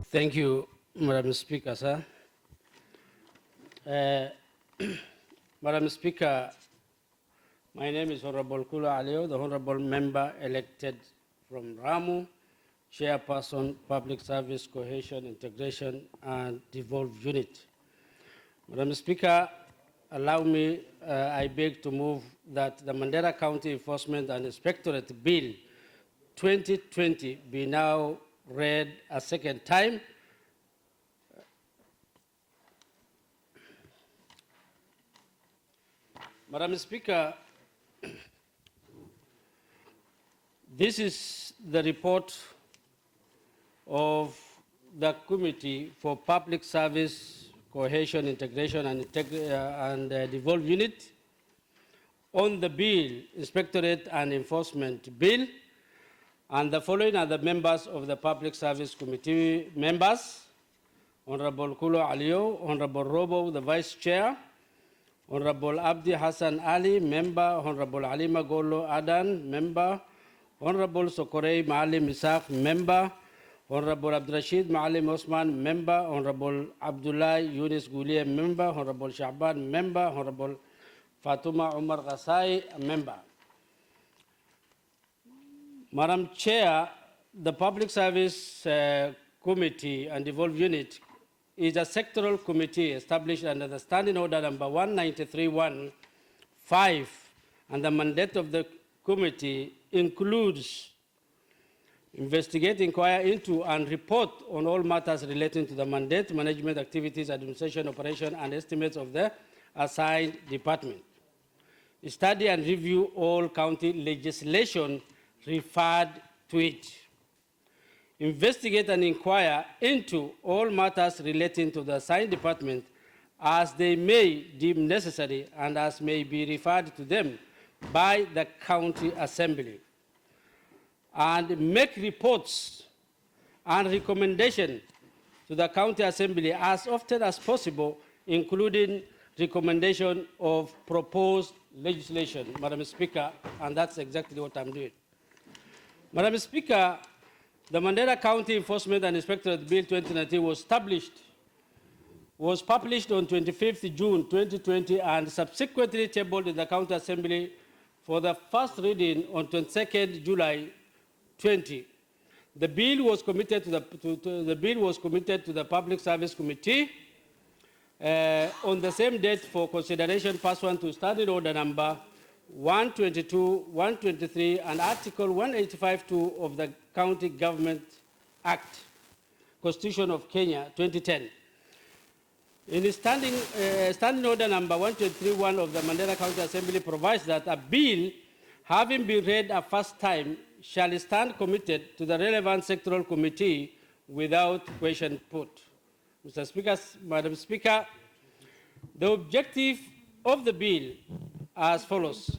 Thank you, Madam Speaker, sir. Madam Speaker, my name is Honorable Kullow Alio, the Honorable Member elected from Ramu, Chairperson, Public Service Cohesion, Integration, and Devolved Unit. Madam Speaker, allow me, I beg to move that the Mandera County Enforcement and Inspectorate Bill 2020 be now read a second time. Madam Speaker, this is the report of the Committee for Public Service, Cohesion, Integration, and Devolved Unit on the bill, Inspectorate and Enforcement Bill, and the following are the members of the Public Service Committee members: Honorable Kullow Alio, Honorable Robo, the Vice Chair, Honorable Abdi Hassan Ali, Member, Honorable Halima Gollo Adan, Member, Honorable Sokorei Maalim Isaac, Member, Honorable Abdurrashid Maalim Osman, Member, Honorable Abdullah Yunus Guliye, Member, Honorable Shaban, Member, Honorable Fatuma Umar Ghasai, Member. Madam Chair, the Public Service Committee and Devolved Unit is a sectoral committee established under the Standing Order number 193-1-5, and the mandate of the committee includes investigate, inquire into, and report on all matters relating to the mandate, management activities, administration, operation, and estimates of the assigned department. Study and review all county legislation referred to it. Investigate and inquire into all matters relating to the assigned department as they may deem necessary and as may be referred to them by the county assembly, and make reports and recommendations to the county assembly as often as possible, including recommendation of proposed legislation, Madam Speaker, and that's exactly what I'm doing. Madam Speaker, the Mandera County Enforcement and Inspectorate Bill 2019 was published on 25th June 2020 and subsequently tabled in the County Assembly for the first reading on 22nd July 20. The bill was committed to the Public Service Committee on the same date for consideration pursuant to Standing Order number 122, 123, and Article 185(2) of the County Government Act, Constitution of Kenya, 2010. In Standing Order number 123(1) of the Mandera County Assembly provides that a bill having been read a first time shall stand committed to the relevant sectoral committee without question put. Mr. Speaker, Madam Speaker, the objective of the bill as follows: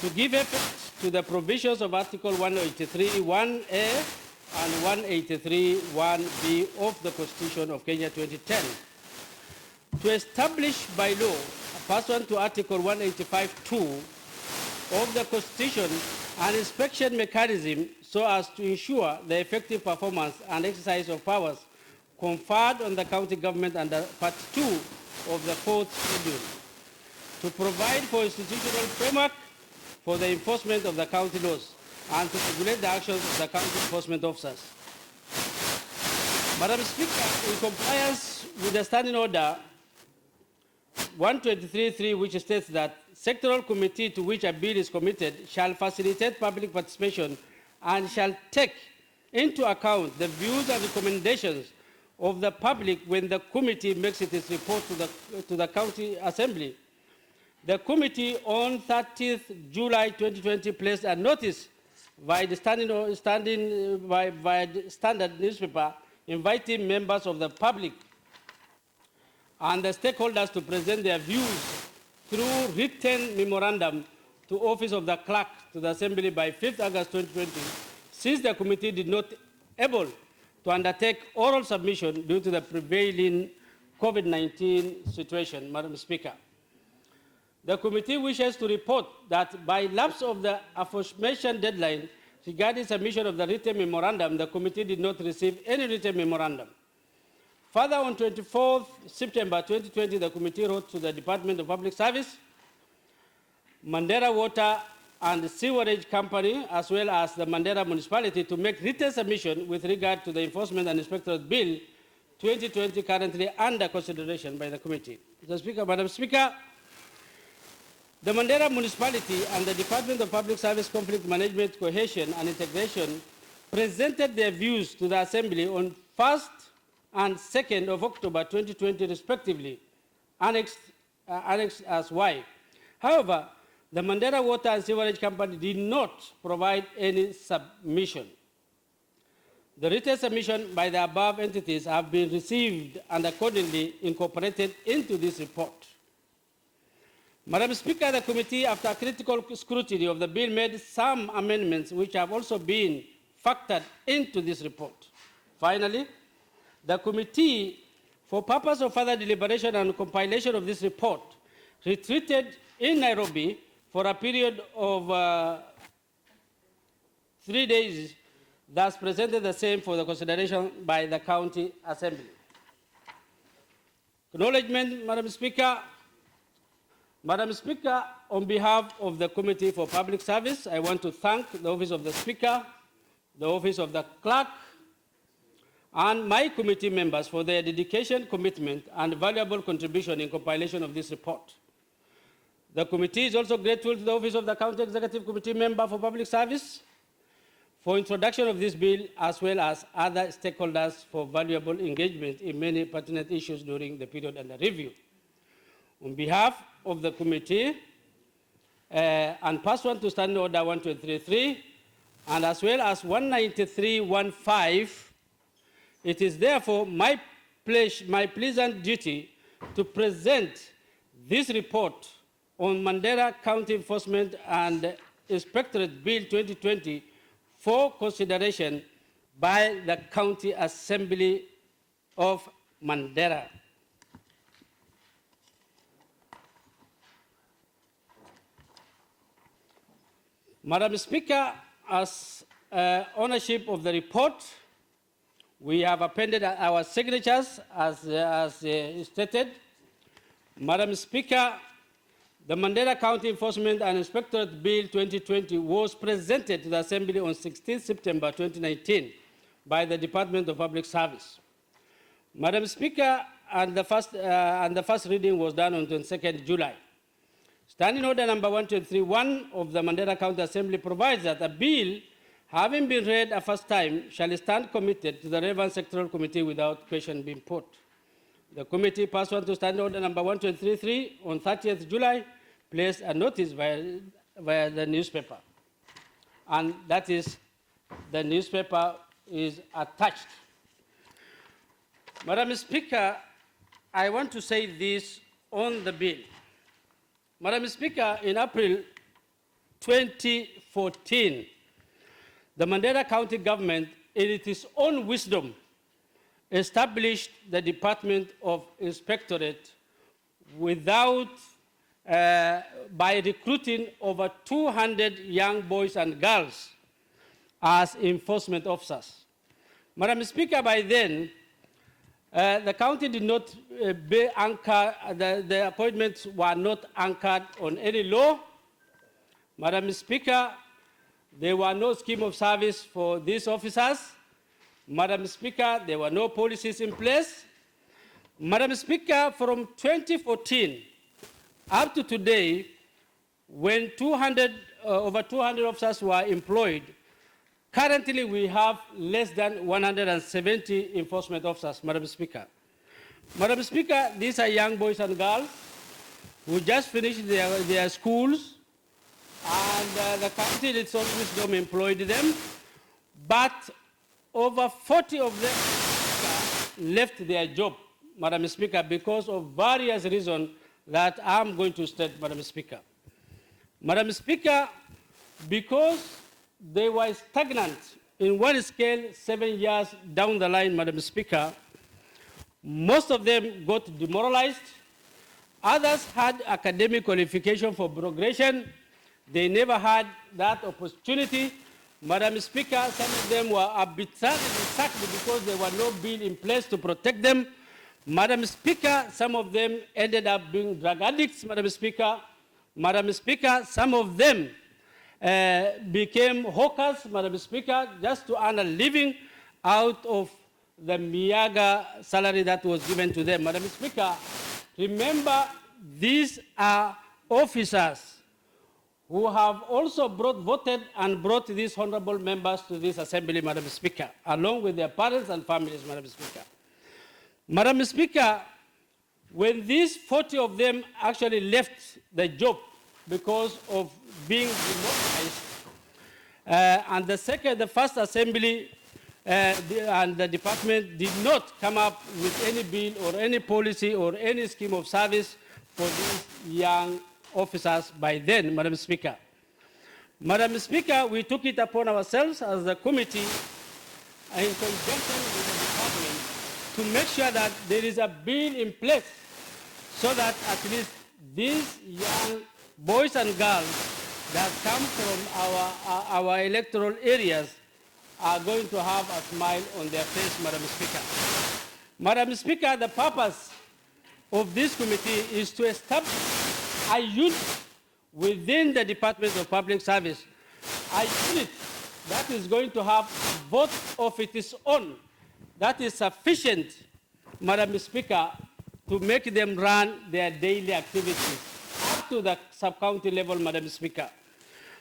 to give effect to the provisions of Article 183(1)(a) and 183(1)(b) of the Constitution of Kenya 2010, to establish by law, pursuant to Article 185(2) of the Constitution, an inspection mechanism so as to ensure the effective performance and exercise of powers conferred on the county government under Part 2 of the 4th Schedule, to provide for institutional framework for the enforcement of the county laws, and to regulate the actions of the county enforcement officers. Madam Speaker, in compliance with the Standing Order 123(3), which states that sectoral committee to which a bill is committed shall facilitate public participation and shall take into account the views and recommendations of the public when the committee makes its report to the county assembly. The committee on 30th July 2020 placed a notice by the Standard newspaper inviting members of the public and the stakeholders to present their views through written memorandum to Office of the Clerk to the Assembly by 5th August 2020, since the committee did not able to undertake oral submission due to the prevailing COVID-19 situation, Madam Speaker. The committee wishes to report that by lapse of the aforementioned deadline, regarding submission of the written memorandum, the committee did not receive any written memorandum. Further, on 24th September 2020, the committee wrote to the Department of Public Service, Mandera Water and Sewerage Company, as well as the Mandera Municipality, to make written submission with regard to the Enforcement and Inspectorate Bill 2020, currently under consideration by the committee. Mr. Speaker, Madam Speaker, the Mandera Municipality and the Department of Public Service Conflict Management, Cohesion and Integration presented their views to the Assembly on 1st and 2nd of October 2020, respectively, annexed as Y. However, the Mandera Water and Sewerage Company did not provide any submission. The written submission by the above entities have been received and accordingly incorporated into this report. Madam Speaker, the committee, after critical scrutiny of the bill, made some amendments which have also been factored into this report. Finally, the committee, for purpose of further deliberation and compilation of this report, retreated in Nairobi for a period of 3 days, thus presented the same for the consideration by the County Assembly. Acknowledgement, Madam Speaker. Madam Speaker, on behalf of the Committee for Public Service, I want to thank the Office of the Speaker, the Office of the Clerk, and my committee members for their dedication, commitment, and valuable contribution in compilation of this report. The committee is also grateful to the Office of the County Executive Committee Member for Public Service for introduction of this bill, as well as other stakeholders for valuable engagement in many pertinent issues during the period under review. On behalf of the committee, and pursuant to Standing Order 1233, and as well as 193.15, it is therefore my pleasant duty to present this report on Mandera County Enforcement and Inspectorate Bill 2020 for consideration by the County Assembly of Mandera. Madam Speaker, as ownership of the report, we have appended our signatures as stated. Madam Speaker, the Mandera County Enforcement and Inspectorate Bill 2020 was presented to the Assembly on 16 September 2019 by the Department of Public Service. Madam Speaker, and the first reading was done on 22nd July. Standing Order number 1231 of the Mandera County Assembly provides that a bill having been read a first time shall stand committed to the relevant sectoral committee without question being put. The committee, pursuant to Standing Order number 1233 on 30th July, placed a notice via the newspaper. And that is, the newspaper is attached. Madam Speaker, I want to say this on the bill. Madam Speaker, in April 2014, the Mandera County government, in its own wisdom, established the Department of Inspectorate by recruiting over 200 young boys and girls as enforcement officers. Madam Speaker, by then, the county did not be anchored, the appointments were not anchored on any law. Madam Speaker, there were no scheme of service for these officers. Madam Speaker, there were no policies in place. Madam Speaker, from 2014 up to today, when over 200 officers were employed, currently we have less than 170 enforcement officers, Madam Speaker. Madam Speaker, these are young boys and girls who just finished their schools, and the county in its own wisdom employed them, but over 40 of them left their job, Madam Speaker, because of various reasons that I'm going to state, Madam Speaker. Madam Speaker, because they were stagnant in one scale 7 years down the line, Madam Speaker, most of them got demoralized. Others had academic qualification for progression. They never had that opportunity. Madam Speaker, some of them were arbitrarily sacked because there were no bill in place to protect them. Madam Speaker, some of them ended up being drug addicts, Madam Speaker. Madam Speaker, some of them became hawkers, Madam Speaker, just to earn a living out of the Miaga salary that was given to them. Madam Speaker, remember, these are officers who have also voted and brought these honorable members to this assembly, Madam Speaker, along with their parents and families, Madam Speaker. Madam Speaker, when these 40 of them actually left the job because of being demobilized, and the first assembly and the department did not come up with any bill or any policy or any scheme of service for these young officers by then, Madam Speaker. Madam Speaker, we took it upon ourselves as a committee in conjunction with the department to make sure that there is a bill in place so that at least these young boys and girls that come from our electoral areas are going to have a smile on their face, Madam Speaker. Madam Speaker, the purpose of this committee is to establish a unit within the Department of Public Service, a unit that is going to have a vote of its own that is sufficient, Madam Speaker, to make them run their daily activities up to the sub-county level, Madam Speaker.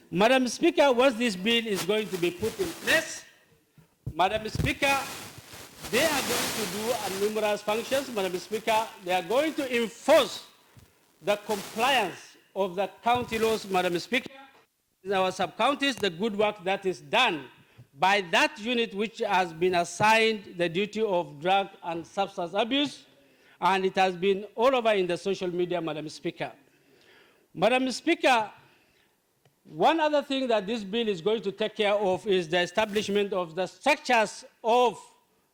Madam Speaker, once this bill is going to be put in place, Madam Speaker, they are going to do numerous functions, Madam Speaker. They are going to enforce the compliance of the county laws, Madam Speaker. In our sub-counties, the good work that is done by that unit which has been assigned the duty of drug and substance abuse, and it has been all over in the social media, Madam Speaker. Madam Speaker, one other thing that this bill is going to take care of is the establishment of the structures of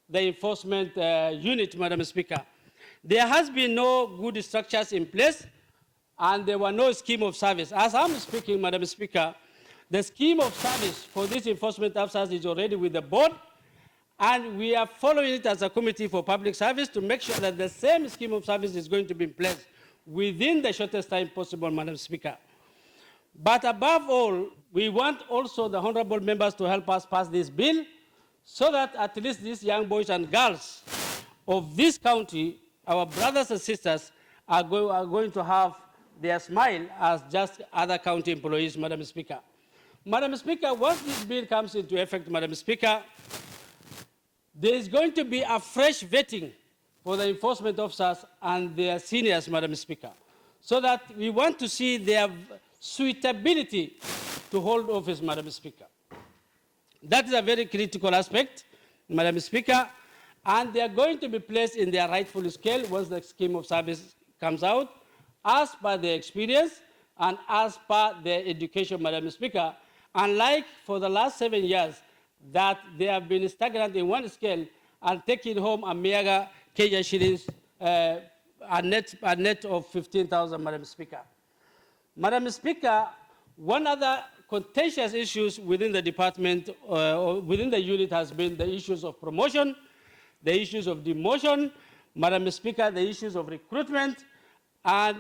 the enforcement unit, Madam Speaker. There has been no good structures in place, and there were no scheme of service. As I'm speaking, Madam Speaker, the scheme of service for these enforcement officers is already with the board, and we are following it as a committee for public service to make sure that the same scheme of service is going to be in place within the shortest time possible, Madam Speaker. But above all, we want also the honorable members to help us pass this bill so that at least these young boys and girls of this county, our brothers and sisters, are going to have their smile as just other county employees, Madam Speaker. Madam Speaker, once this bill comes into effect, Madam Speaker, there is going to be a fresh vetting for the enforcement officers and their seniors, Madam Speaker, so that we want to see their suitability to hold office, Madam Speaker. That is a very critical aspect, Madam Speaker, and they are going to be placed in their rightful scale once the scheme of service comes out, as per their experience and as per their education, Madam Speaker, unlike for the last 7 years that they have been stagnant in one scale and taking home a mere Kenya shillings, a net of 15,000, Madam Speaker. Madam Speaker, one other contentious issues within the department, or within the unit, has been the issues of promotion, the issues of demotion, Madam Speaker, the issues of recruitment, and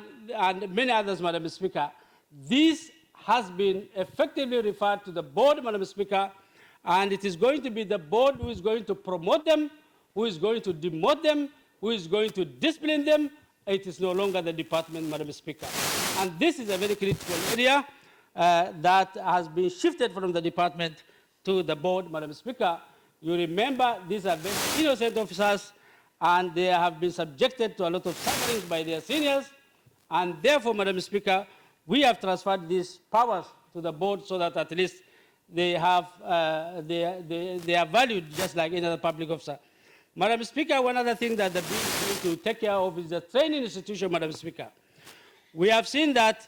many others, Madam Speaker. This has been effectively referred to the board, Madam Speaker, and it is going to be the board who is going to promote them, who is going to demote them, who is going to discipline them. It is no longer the department, Madam Speaker. And this is a very critical area that has been shifted from the department to the board, Madam Speaker. You remember these are very innocent officers, and they have been subjected to a lot of sufferings by their seniors, and therefore, Madam Speaker, we have transferred these powers to the board so that at least they have they are valued just like any other public officer. Madam Speaker, one other thing that the bill is going to take care of is the training institution, Madam Speaker. We have seen that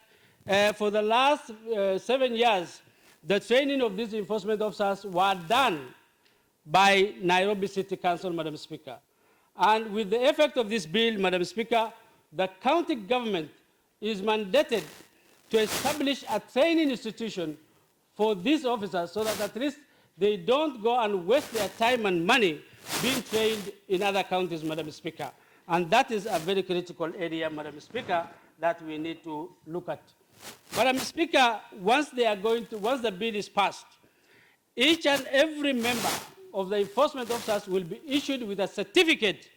for the last 7 years, the training of these enforcement officers were done by Nairobi City Council, Madam Speaker. And with the effect of this bill, Madam Speaker, the county government is mandated to establish a training institution for these officers so that at least they don't go and waste their time and money being trained in other counties, Madam Speaker. And that is a very critical area, Madam Speaker, that we need to look at. Madam Speaker, once the bill is passed, each and every member of the enforcement officers will be issued with a certificate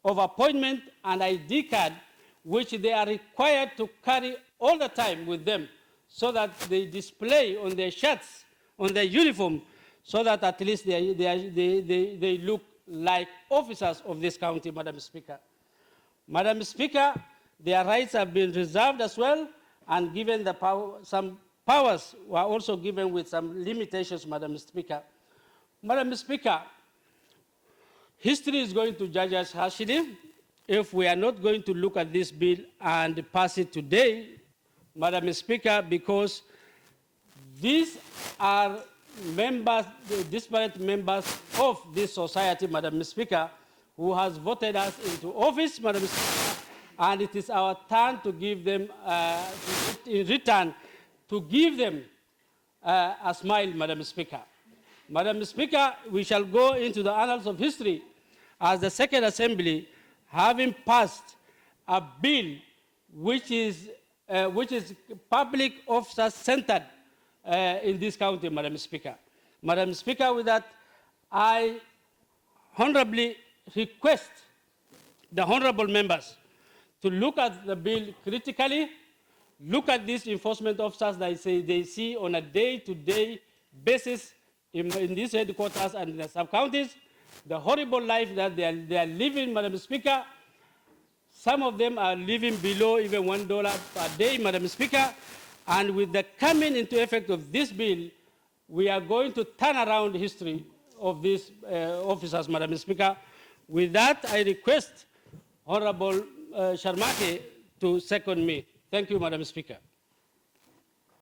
of appointment and ID card, which they are required to carry all the time with them, so that they display on their shirts, on their uniform, so that at least they look like officers of this county, Madam Speaker. Madam Speaker, their rights have been reserved as well, and given some powers were also given with some limitations, Madam Speaker. Madam Speaker, history is going to judge us harshly if we are not going to look at this bill and pass it today, Madam Speaker, because these are members, the disparate members of this society, Madam Speaker, who has voted us into office, Madam Speaker, and it is our turn to give them, in return, to give them a smile, Madam Speaker. Madam Speaker, we shall go into the annals of history as the Second Assembly having passed a bill which is public officer-centered in this county, Madam Speaker. Madam Speaker, with that, I honorably request the honorable members to look at the bill critically, look at these enforcement officers that they see on a day-to-day basis in these headquarters and in the sub-counties, the horrible life that they are living, Madam Speaker. Some of them are living below even $1 per day, Madam Speaker. And with the coming into effect of this bill, we are going to turn around the history of these officers, Madam Speaker. With that, I request Honorable Sharmake to second me. Thank you, Madam Speaker.